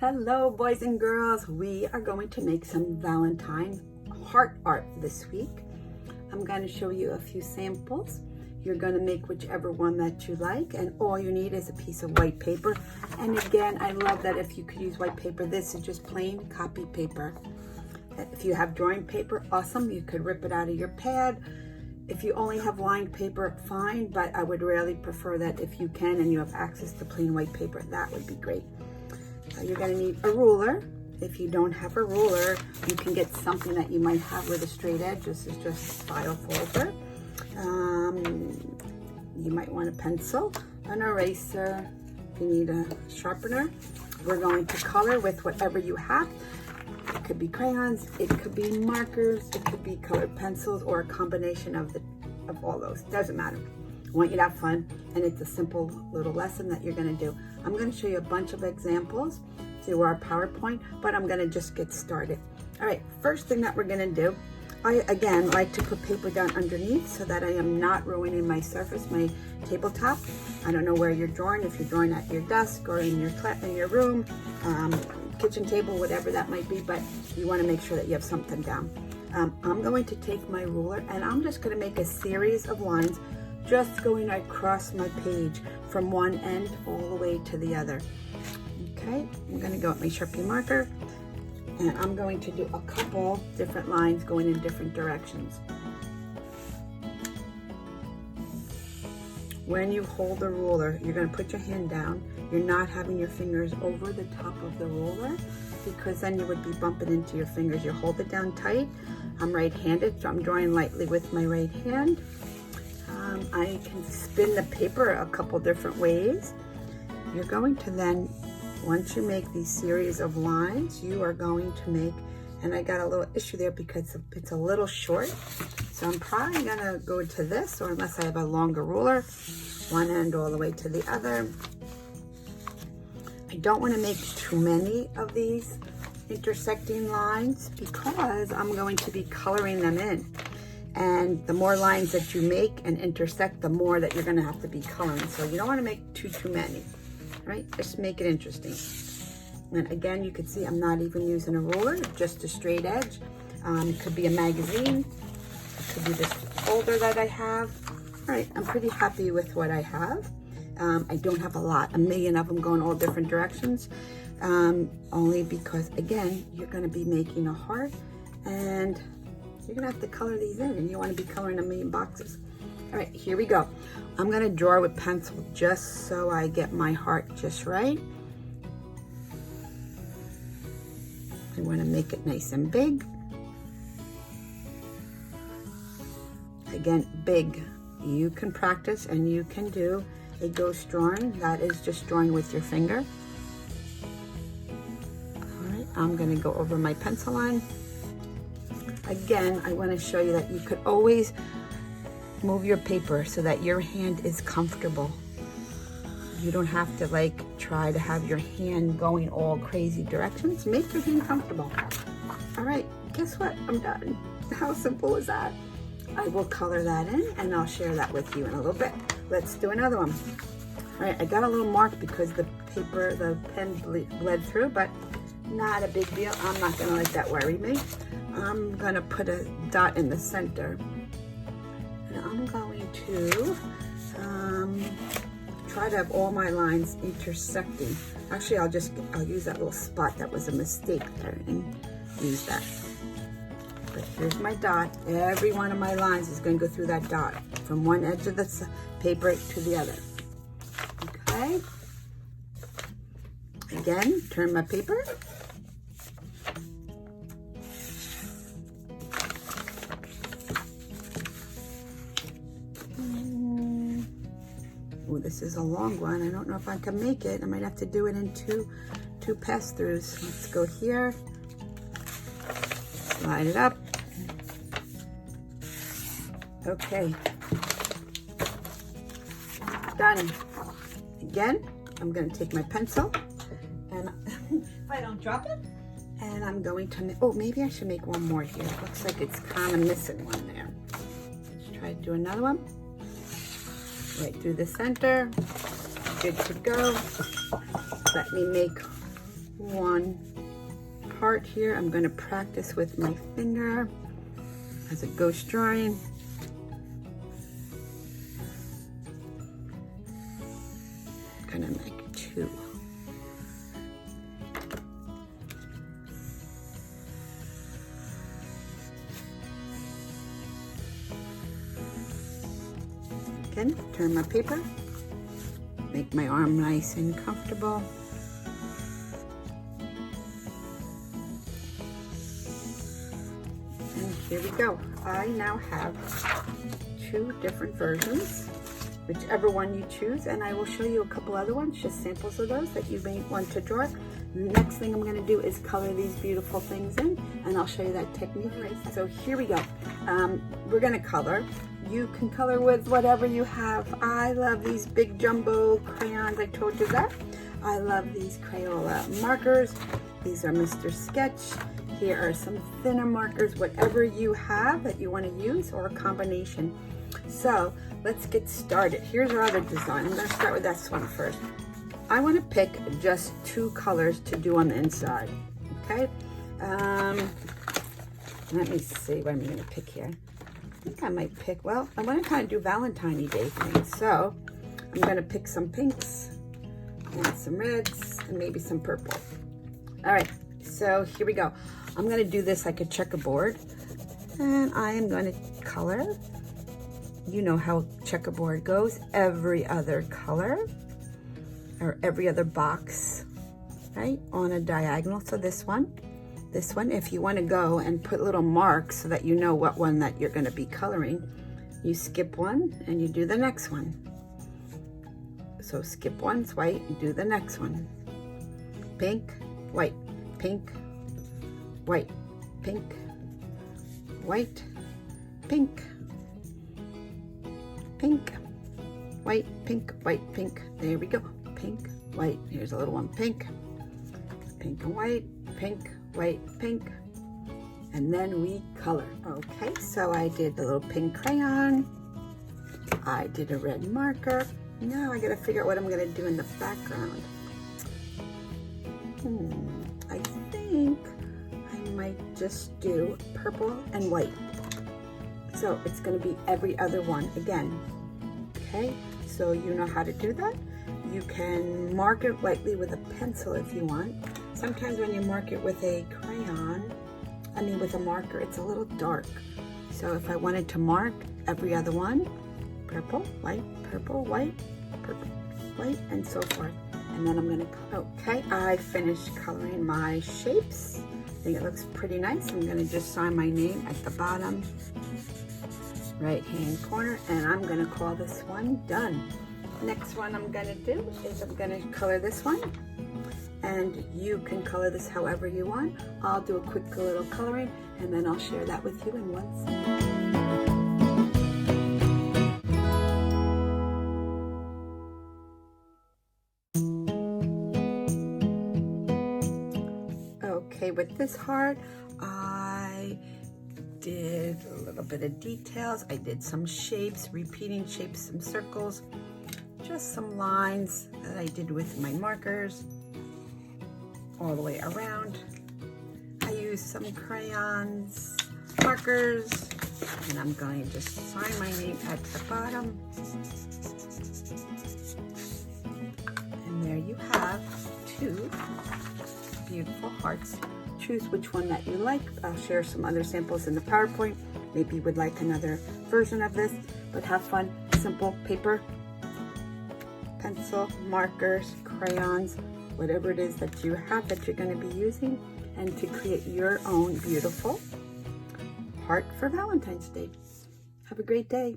Hello boys and girls, we are going to make some Valentine heart art this week. I'm going to show you a few samples. You're going to make whichever one that you like, and all you need is a piece of white paper. And again, I love that if you could use white paper. This is just plain copy paper. If you have drawing paper, awesome, you could rip it out of your pad. If you only have lined paper, fine, but I would really prefer that if you can and you have access to plain white paper, that would be great. You're going to need a ruler. If you don't have a ruler, you can get something that you might have with a straight edge. This is just a file folder. You might want a pencil, an eraser. You need a sharpener. We're going to color with whatever you have. It could be crayons, it could be markers, it could be colored pencils, or a combination of all those. Doesn't matter. I want you to have fun, and it's a simple little lesson that you're going to do. I'm going to show you a bunch of examples through our PowerPoint, but I'm going to just get started. All right, first thing that we're going to do, I again like to put paper down underneath so that I am not ruining my surface, my tabletop. I don't know where you're drawing, if you're drawing at your desk or in your room, kitchen table, whatever that might be, but you want to make sure that you have something down. I'm going to take my ruler and I'm just going to make a series of lines just going across my page from one end all the way to the other. Okay, I'm going to go with my Sharpie marker and I'm going to do a couple different lines going in different directions. When you hold the ruler, you're going to put your hand down. You're not having your fingers over the top of the ruler because then you would be bumping into your fingers. You hold it down tight. I'm right-handed, so I'm drawing lightly with my right hand. I can spin the paper a couple different ways. You're going to then, once you make these series of lines, you are going to make, and I got a little issue there because it's a little short. So I'm probably gonna go to this, or unless I have a longer ruler, one end all the way to the other. I don't want to make too many of these intersecting lines because I'm going to be coloring them in. And the more lines that you make and intersect, the more that you're gonna have to be coloring. So you don't want to make too many, right? Just make it interesting. And again, you can see I'm not even using a ruler, just a straight edge. It could be a magazine, it could be this folder that I have. All right, I'm pretty happy with what I have. I don't have a million of them going all different directions, only because, again, you're going to be making a heart, and you're going to have to color these in, and you want to be coloring a million boxes. All right, here we go. I'm going to draw with pencil just so I get my heart just right. I want to make it nice and big. Again, big. You can practice and you can do a ghost drawing. That is just drawing with your finger. All right, I'm going to go over my pencil line. Again, I want to show you that you could always move your paper so that your hand is comfortable. You don't have to try to have your hand going all crazy directions. Make your hand comfortable. All right, guess what? I'm done. How simple is that? I will color that in and I'll share that with you in a little bit. Let's do another one. All right, I got a little mark because the pen bled through, but not a big deal. I'm not gonna let that worry me. I'm gonna put a dot in the center. And I'm going to try to have all my lines intersecting. Actually, I'll use that little spot that was a mistake there and use that. But here's my dot. Every one of my lines is going to go through that dot from one edge of the paper to the other. Okay. Again, turn my paper. Oh, this is a long one. I don't know if I can make it. I might have to do it in two pass-throughs. Let's go here. Line it up. Okay. Done. Again, I'm going to take my pencil and if I don't drop it, and I'm going to, oh, maybe I should make one more here. It looks like it's kind of missing one there. Let's try to do another one. Right through the center. Good to go. Let me make one part here. I'm going to practice with my finger as it goes drying. I'm going to make two. Again, turn my paper, make my arm nice and comfortable. And here we go. I now have two different versions, whichever one you choose, and I will show you a couple other ones, just samples of those that you may want to draw. Next thing I'm going to do is color these beautiful things in, and I'll show you that technique. So here we go. We're going to color. You can color with whatever you have. I love these big jumbo crayons. I told you that. I love these Crayola markers. These are Mr. Sketch. Here are some thinner markers, whatever you have that you want to use, or a combination. So let's get started. Here's our other design. I'm going to start with this one first. I want to pick just two colors to do on the inside. Okay. Let me see what I'm going to pick here. I think I might pick, well, I want to kind of do Valentine's Day things. So I'm going to pick some pinks and some reds and maybe some purple. All right, so here we go. I'm going to do this like a checkerboard, and I am going to color. You know how checkerboard goes. Every other color or every other box, right, on a diagonal. So this one, if you want to go and put little marks so that you know what one that you're going to be coloring, you skip one and you do the next one. So skip one's white, you do the next one. Pink, white, pink, white, pink, white, pink, pink, white, pink, white, pink. There we go. Pink, white. Here's a little one. Pink, pink and white, pink, white, pink, and then we color. Okay, so I did the little pink crayon. I did a red marker. Now I gotta figure out what I'm gonna do in the background. I think I might just do purple and white. So it's gonna be every other one again. Okay, so you know how to do that. You can mark it lightly with a pencil if you want. Sometimes when you mark it with a crayon, with a marker, it's a little dark. So if I wanted to mark every other one, purple, white, purple, white, and so forth. And then I'm gonna, okay, I finished coloring my shapes. I think it looks pretty nice. I'm gonna just sign my name at the bottom right hand corner, and I'm gonna call this one done. Next one I'm gonna do is I'm gonna color this one, and you can color this however you want. I'll do a quick little coloring, and then I'll share that with you in 1 second. Okay, with this heart, I did a little bit of details. I did some shapes, repeating shapes, some circles, just some lines that I did with my markers all the way around. I used some crayons, markers, and I'm going to just sign my name at the bottom. And there you have two beautiful hearts. Choose which one that you like. I'll share some other samples in the PowerPoint. Maybe you would like another version of this, but have fun. Simple paper, pencil, markers, crayons, whatever it is that you have that you're going to be using, and to create your own beautiful heart for Valentine's Day. Have a great day.